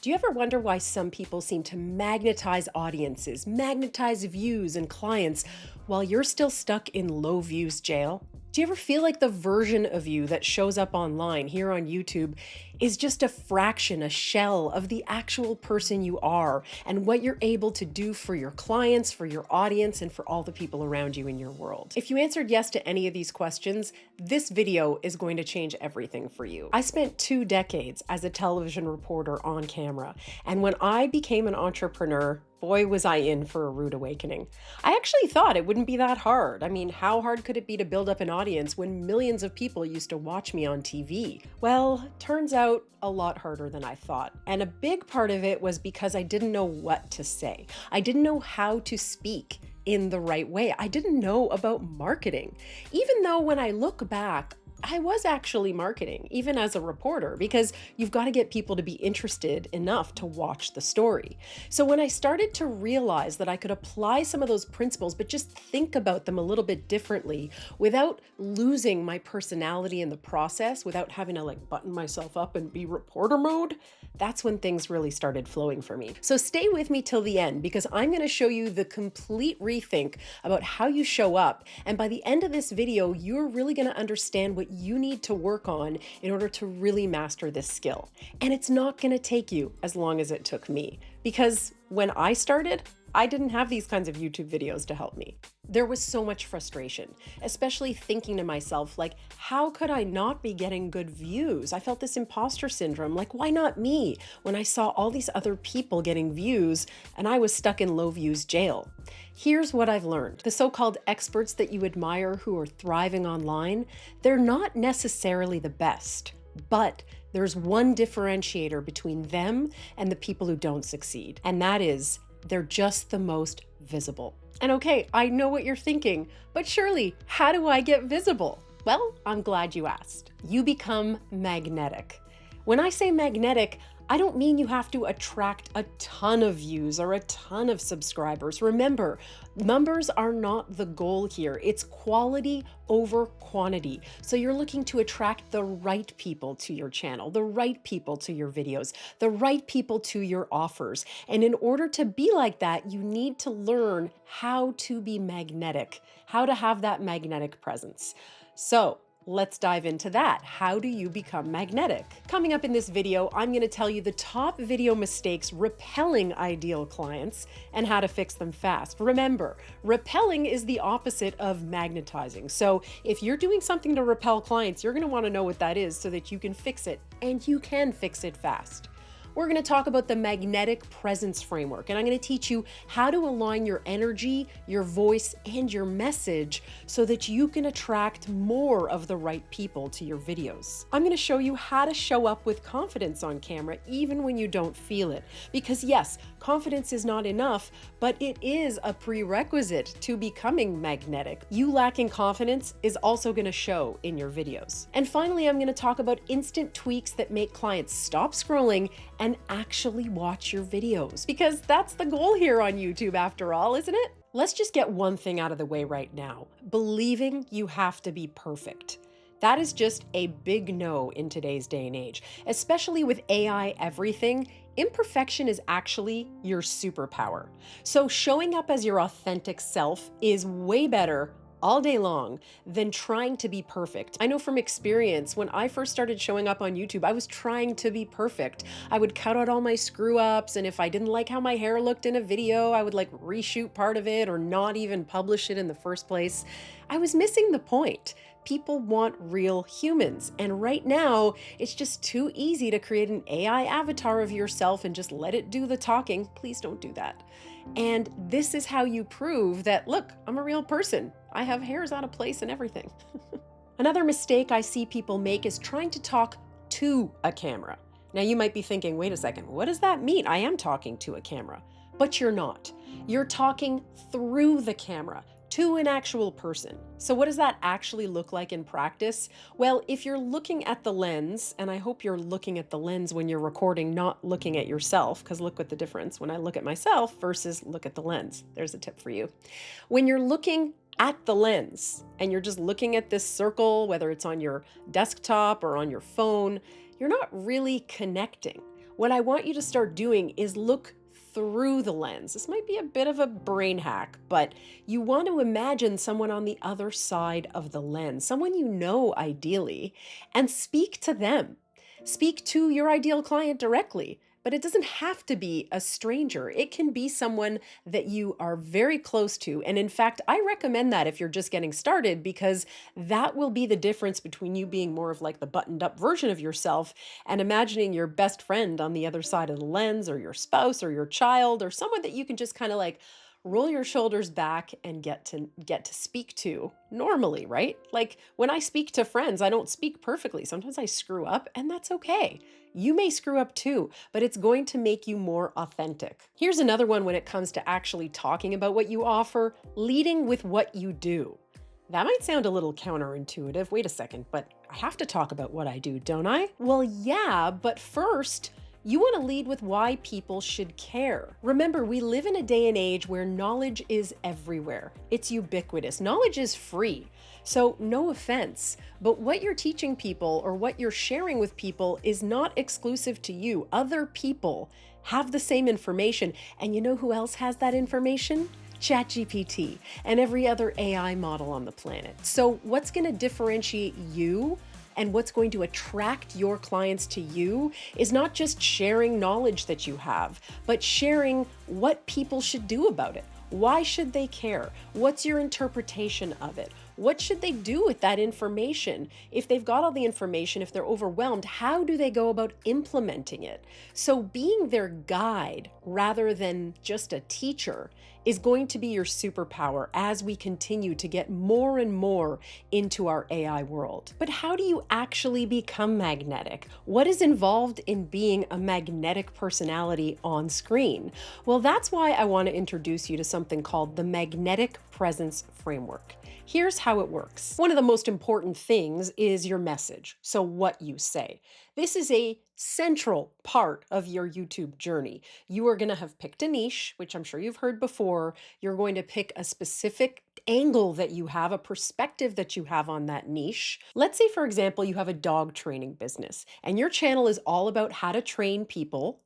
Do you ever wonder why some people seem to magnetize audiences, magnetize views and clients, while you're still stuck in low views jail? Do you ever feel like the version of you that shows up online here on YouTube is just a fraction, a shell of the actual person you are and what you're able to do for your clients, for your audience, and for all the people around you in your world? If you answered yes to any of these questions, this video is going to change everything for you. I spent 2 decades as a television reporter on camera, and when I became an entrepreneur, boy, was I in for a rude awakening. I actually thought it wouldn't be that hard. I mean, how hard could it be to build up an audience when millions of people used to watch me on TV? Well, turns out a lot harder than I thought. And a big part of it was because I didn't know what to say. I didn't know how to speak in the right way. I didn't know about marketing. Even though when I look back, I was actually marketing, even as a reporter, because you've got to get people to be interested enough to watch the story. So when I started to realize that I could apply some of those principles, but just think about them a little bit differently without losing my personality in the process, without having to like button myself up and be reporter mode, that's when things really started flowing for me. So stay with me till the end, because I'm going to show you the complete rethink about how you show up. And by the end of this video, you're really going to understand what you need to work on in order to really master this skill. And it's not going to take you as long as it took me, because when I started, I didn't have these kinds of YouTube videos to help me. There was so much frustration, especially thinking to myself, like, how could I not be getting good views? I felt this imposter syndrome, like, why not me? When I saw all these other people getting views and I was stuck in low views jail. Here's what I've learned. The so-called experts that you admire who are thriving online, they're not necessarily the best, but there's one differentiator between them and the people who don't succeed, and that is they're just the most visible. And okay, I know what you're thinking, but Shirley, how do I get visible? Well, I'm glad you asked. You become magnetic. When I say magnetic, I don't mean you have to attract a ton of views or a ton of subscribers. Remember, numbers are not the goal here. It's quality over quantity. So you're looking to attract the right people to your channel, the right people to your videos, the right people to your offers. And in order to be like that, you need to learn how to be magnetic, how to have that magnetic presence. So let's dive into that. How do you become magnetic? Coming up in this video, I'm going to tell you the top video mistakes repelling ideal clients and how to fix them fast. Remember, repelling is the opposite of magnetizing. So if you're doing something to repel clients, you're going to want to know what that is so that you can fix it, and you can fix it fast. We're going to talk about the magnetic presence framework, and I'm going to teach you how to align your energy, your voice, and your message so that you can attract more of the right people to your videos. I'm going to show you how to show up with confidence on camera even when you don't feel it. Because yes, confidence is not enough, but it is a prerequisite to becoming magnetic. You lacking confidence is also going to show in your videos. And finally, I'm going to talk about instant tweaks that make clients stop scrolling and actually watch your videos, because that's the goal here on YouTube after all, isn't it? Let's just get one thing out of the way right now. Believing you have to be perfect. That is just a big no in today's day and age, especially with AI everything. Imperfection is actually your superpower. So showing up as your authentic self is way better all day long than trying to be perfect. I know from experience, when I first started showing up on YouTube, I was trying to be perfect. I would cut out all my screw ups, and if I didn't like how my hair looked in a video, I would like reshoot part of it or not even publish it in the first place. I was missing the point. People want real humans. And right now, it's just too easy to create an AI avatar of yourself and just let it do the talking. Please don't do that. And this is how you prove that, look, I'm a real person. I have hairs out of place and everything. Another mistake I see people make is trying to talk to a camera. Now you might be thinking, wait a second, what does that mean? I am talking to a camera, but you're not. You're talking through the camera to an actual person. So what does that actually look like in practice? Well, if you're looking at the lens, and I hope you're looking at the lens when you're recording, not looking at yourself, because look what the difference when I look at myself versus look at the lens. There's a tip for you. When you're looking at the lens and you're just looking at this circle, whether it's on your desktop or on your phone, you're not really connecting. What I want you to start doing is look through the lens. This might be a bit of a brain hack, but you want to imagine someone on the other side of the lens, someone you know ideally, and speak to them. Speak to your ideal client directly. But it doesn't have to be a stranger. It can be someone that you are very close to. And in fact, I recommend that if you're just getting started, because that will be the difference between you being more of like the buttoned up version of yourself and imagining your best friend on the other side of the lens, or your spouse or your child, or someone that you can just kind of like roll your shoulders back and get to speak to normally, right? Like when I speak to friends, I don't speak perfectly. Sometimes I screw up, and that's okay. You may screw up too, but it's going to make you more authentic. Here's another one when it comes to actually talking about what you offer: leading with what you do. That might sound a little counterintuitive. Wait a second, but I have to talk about what I do, don't I? Well, yeah, but first, you want to lead with why people should care. Remember, we live in a day and age where knowledge is everywhere. It's ubiquitous. Knowledge is free. So, no offense, but what you're teaching people or what you're sharing with people is not exclusive to you. Other people have the same information. And you know who else has that information? ChatGPT and every other AI model on the planet. So, what's going to differentiate you and what's going to attract your clients to you is not just sharing knowledge that you have, but sharing what people should do about it. Why should they care? What's your interpretation of it? What should they do with that information? If they've got all the information, if they're overwhelmed, how do they go about implementing it? So being their guide rather than just a teacher is going to be your superpower as we continue to get more and more into our AI world. But how do you actually become magnetic? What is involved in being a magnetic personality on screen? Well, that's why I want to introduce you to something called the Magnetic Presence Framework. Here's how it works. One of the most important things is your message, so what you say. This is a central part of your YouTube journey. You are going to have picked a niche, which I'm sure you've heard before. You're going to pick a specific angle that you have, a perspective that you have on that niche. Let's say, for example, you have a dog training business and your channel is all about how to train people,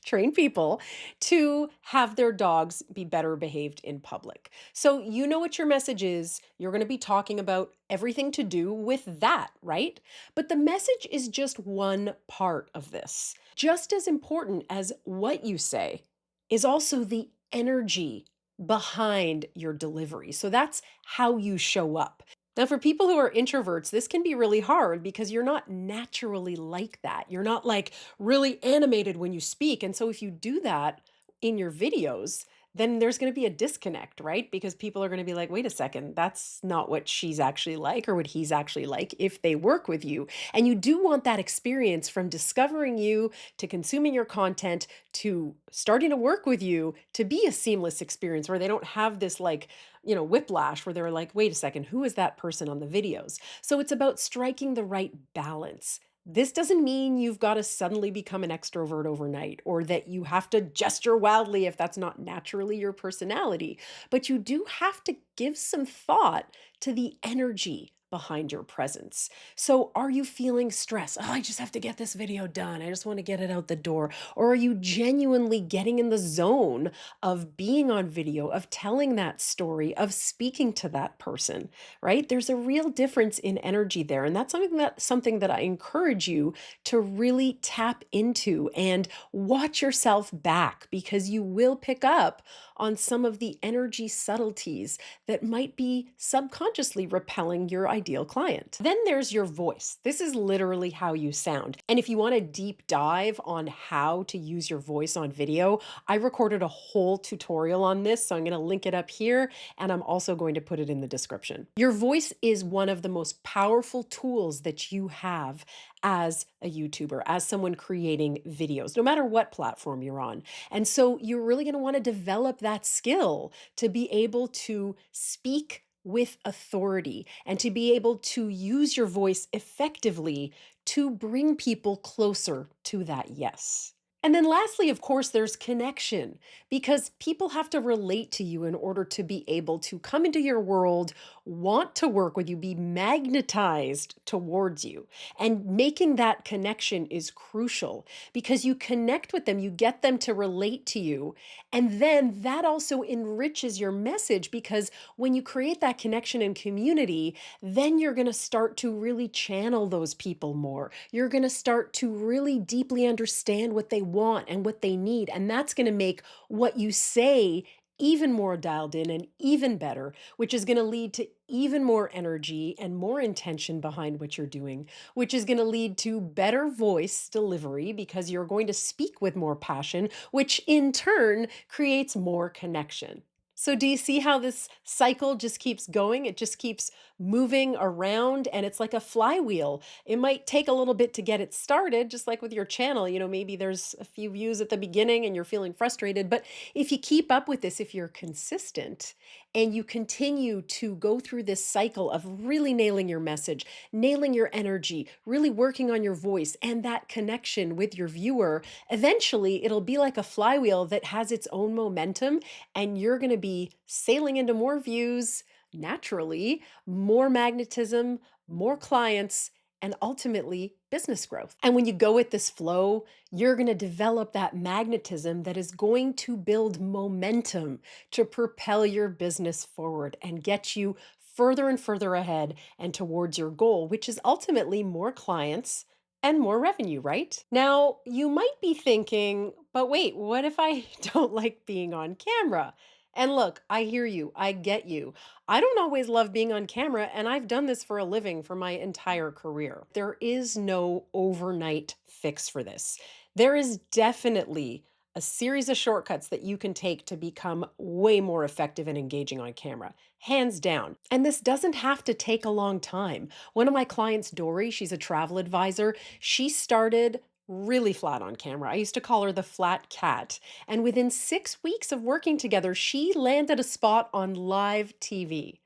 train people to have their dogs be better behaved in public. So you know what your message is. You're going to be talking about everything to do with that, right? But the message is just one part of this. Just as important as what you say is also the energy behind your delivery. So that's how you show up. Now, for people who are introverts, this can be really hard because you're not naturally like that. You're not like really animated when you speak. And so if you do that in your videos, then there's going to be a disconnect, right? Because people are going to be like, wait a second, that's not what she's actually like or what he's actually like if they work with you. And you do want that experience from discovering you to consuming your content to starting to work with you to be a seamless experience where they don't have this like, whiplash where they're like, wait a second, who is that person on the videos? So it's about striking the right balance. This doesn't mean you've got to suddenly become an extrovert overnight or that you have to gesture wildly if that's not naturally your personality, but you do have to give some thought to the energy behind your presence. So, are you feeling stress? Oh, I just have to get this video done. I just want to get it out the door. Or are you genuinely getting in the zone of being on video, of telling that story, of speaking to that person, right? There's a real difference in energy there. And that's something that I encourage you to really tap into and watch yourself back, because you will pick up on some of the energy subtleties that might be subconsciously repelling your ideal client. Then there's your voice. This is literally how you sound. And if you want a deep dive on how to use your voice on video, I recorded a whole tutorial on this, so I'm going to link it up here, and I'm also going to put it in the description. Your voice is one of the most powerful tools that you have as a YouTuber, as someone creating videos, no matter what platform you're on. And so you're really going to want to develop that skill to be able to speak with authority and to be able to use your voice effectively to bring people closer to that yes. And then lastly, of course, there's connection because people have to relate to you in order to be able to come into your world, want to work with you, be magnetized towards you. And making that connection is crucial because you connect with them, you get them to relate to you. And then that also enriches your message because when you create that connection and community, then you're going to start to really channel those people more. You're going to start to really deeply understand what they want and what they need. And that's going to make what you say even more dialed in and even better, which is going to lead to even more energy and more intention behind what you're doing, which is going to lead to better voice delivery because you're going to speak with more passion, which in turn creates more connection. So, do you see how this cycle just keeps going? It just keeps moving around and it's like a flywheel. It might take a little bit to get it started, just like with your channel. Maybe there's a few views at the beginning and you're feeling frustrated. But if you keep up with this, if you're consistent and you continue to go through this cycle of really nailing your message, nailing your energy, really working on your voice and that connection with your viewer, eventually it'll be like a flywheel that has its own momentum and you're going to be sailing into more views naturally, more magnetism, more clients, and ultimately business growth. And when you go with this flow, you're going to develop that magnetism that is going to build momentum to propel your business forward and get you further and further ahead and towards your goal, which is ultimately more clients and more revenue, right? Now, you might be thinking, but wait, what if I don't like being on camera? And look, I hear you. I get you. I don't always love being on camera, and I've done this for a living for my entire career. There is no overnight fix for this. There is definitely a series of shortcuts that you can take to become way more effective and engaging on camera, hands down. And this doesn't have to take a long time. One of my clients, Dory, she's a travel advisor, she started really flat on camera. I used to call her the flat cat. And within 6 weeks of working together, she landed a spot on live TV.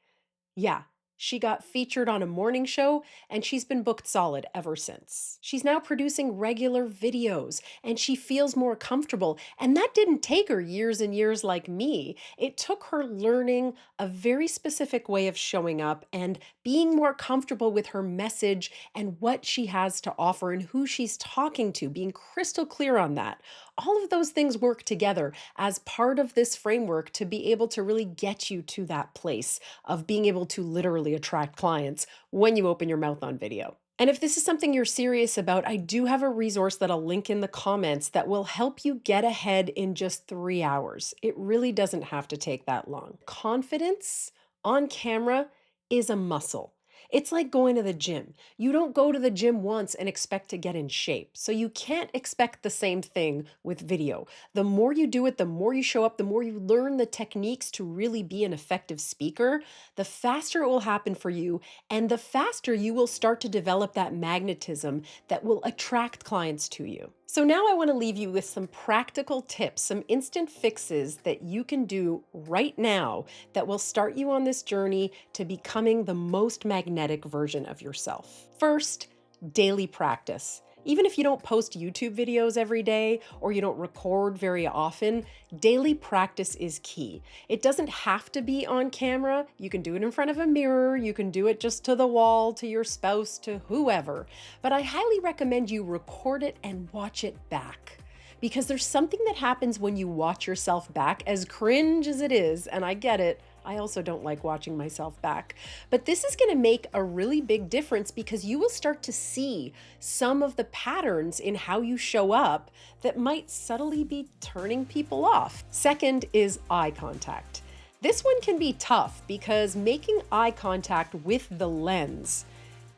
Yeah, she got featured on a morning show and she's been booked solid ever since. She's now producing regular videos and she feels more comfortable. And that didn't take her years and years like me. It took her learning a very specific way of showing up and being more comfortable with her message and what she has to offer and who she's talking to, being crystal clear on that. All of those things work together as part of this framework to be able to really get you to that place of being able to literally attract clients when you open your mouth on video. And if this is something you're serious about, I do have a resource that I'll link in the comments that will help you get ahead in just 3 hours. It really doesn't have to take that long. Confidence on camera is a muscle. It's like going to the gym. You don't go to the gym once and expect to get in shape. So you can't expect the same thing with video. The more you do it, the more you show up, the more you learn the techniques to really be an effective speaker, the faster it will happen for you. And the faster you will start to develop that magnetism that will attract clients to you. So now I want to leave you with some practical tips, some instant fixes that you can do right now that will start you on this journey to becoming the most magnetic version of yourself. First, daily practice. Even if you don't post YouTube videos every day or you don't record very often, daily practice is key. It doesn't have to be on camera. You can do it in front of a mirror. You can do it just to the wall, to your spouse, to whoever. But I highly recommend you record it and watch it back. Because there's something that happens when you watch yourself back, as cringe as it is, and I get it. I also don't like watching myself back. But this is going to make a really big difference because you will start to see some of the patterns in how you show up that might subtly be turning people off. Second is eye contact. This one can be tough because making eye contact with the lens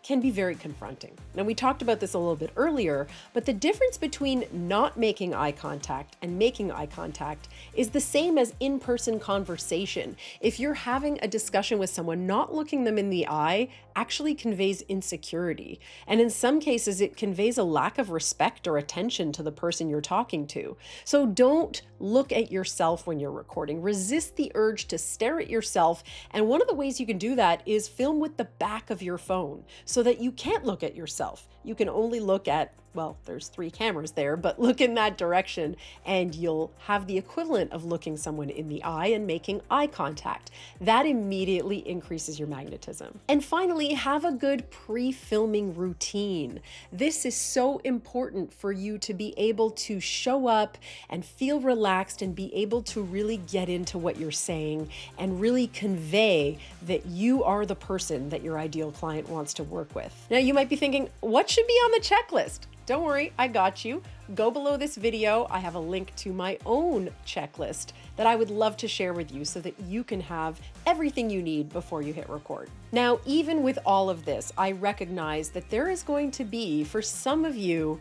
can be very confronting. Now, we talked about this a little bit earlier, but the difference between not making eye contact and making eye contact is the same as in-person conversation. If you're having a discussion with someone, not looking them in the eye actually conveys insecurity. And in some cases, it conveys a lack of respect or attention to the person you're talking to. So don't look at yourself when you're recording. Resist the urge to stare at yourself. And one of the ways you can do that is film with the back of your phone so that you can't look at yourself. you can only look at, well, there's 3 cameras there, but look in that direction and you'll have the equivalent of looking someone in the eye and making eye contact. That immediately increases your magnetism. And finally, have a good pre-filming routine. This is so important for you to be able to show up and feel relaxed and be able to really get into what you're saying and really convey that you are the person that your ideal client wants to work with. Now, you might be thinking, what should be on the checklist? Don't worry, I got you. Go below this video. I have a link to my own checklist that I would love to share with you so that you can have everything you need before you hit record. Now, even with all of this, I recognize that there is going to be, for some of you,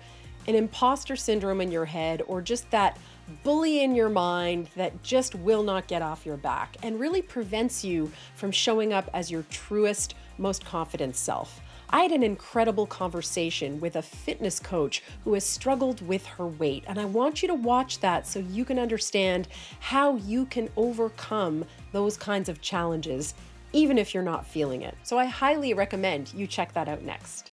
an imposter syndrome in your head or just that bully in your mind that just will not get off your back and really prevents you from showing up as your truest, most confident self. I had an incredible conversation with a fitness coach who has struggled with her weight, and I want you to watch that so you can understand how you can overcome those kinds of challenges, even if you're not feeling it. So I highly recommend you check that out next.